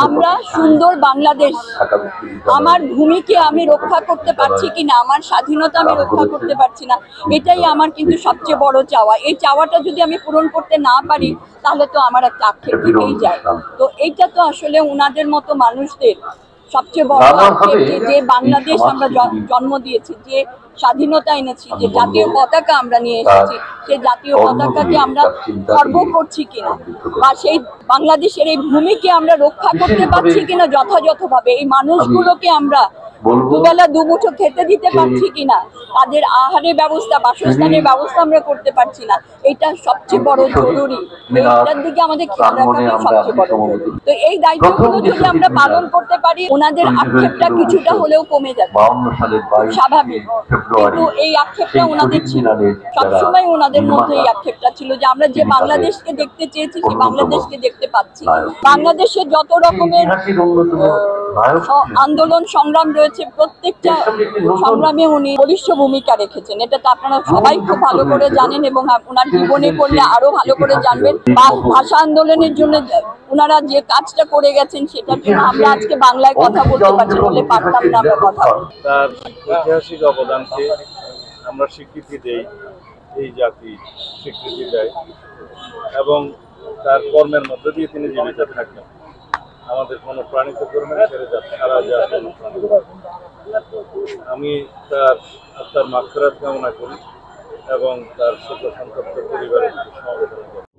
আমরা সুন্দর বাংলাদেশ, আমার ভূমিকে আমি রক্ষা করতে পারছি কিনা, আমার স্বাধীনতা আমি রক্ষা করতে পারছি না, এটাই আমার কিন্তু সবচেয়ে বড় চাওয়া। এই চাওয়াটা যদি আমি পূরণ করতে না পারি তাহলে তো আমার একটা আক্ষেপ থেকেই যায়। তো এইটা তো আসলে ওনাদের মতো মানুষদের সবচেয়ে বড় আক্ষেপ, যে বাংলাদেশ আমরা জন্ম দিয়েছি, যে স্বাধীনতা এনেছি, যে জাতীয় পতাকা আমরা নিয়ে এসেছি, সেই জাতীয় পতাকাকে আমরা গর্ব করছি কিনা, বা সেই বাংলাদেশের এই ভূমিকে আমরা রক্ষা করতে পারছি কিনা যথাযথভাবে, এই মানুষগুলোকে আমরা দুবেলা দুমুঠো খেতে দিতে পারছি কিনা, তাদের আহারের ব্যবস্থা, বাসস্থানের ব্যবস্থা আমরা করতে পারছি না, এটা সবচেয়ে বড় জরুরি। এইটার দিকে আমাদের খেয়াল রাখাটাই সবচেয়ে বড় জরুরি। তো এই দায়িত্বগুলো যদি আমরা পালন করতে পারি, ওনাদের আক্ষেপটা কিছুটা হলেও কমে যাবে, স্বাভাবিক। কিন্তু এই আক্ষেপটা ওনাদের ছিল, সবসময় ওনাদের মধ্যে এই আক্ষেপটা ছিল যে আমরা যে বাংলাদেশকে দেখতে চেয়েছি সেই বাংলাদেশকে দেখতে পাচ্ছি। বাংলাদেশের যত রকমের আন্দোলন সংগ্রাম রয়েছে, প্রত্যেকটা সংগ্রামে উনি বলিষ্ঠ ভূমিকা রেখেছেন, এটা তো আপনারা সবাই খুব ভালো করে জানেন এবং ওনার জীবনে পড়লে আরো ভালো করে জানবেন। ভাষা আন্দোলনের জন্য ওনারা যে কাজটা করে গেছেন, সেটার জন্য আমরা আজকে বাংলায় কথা বলতে পারছি, বলে পারতাম না আমরা কথা। তার ঐতিহাসিক অবদানকে আমরা স্বীকৃতি দেই, এই জাতি স্বীকৃতি দেয়, এবং তার কর্মের মধ্যে দিয়ে তিনি জীবিত থাকবেন। আমাদের কোনো প্রাণিত কর্মে সারা জাতি। আমি তার আত্মার মাগফিরাত কামনা করি এবং তার শোক সন্তপ্ত পরিবারের সমবেদনা।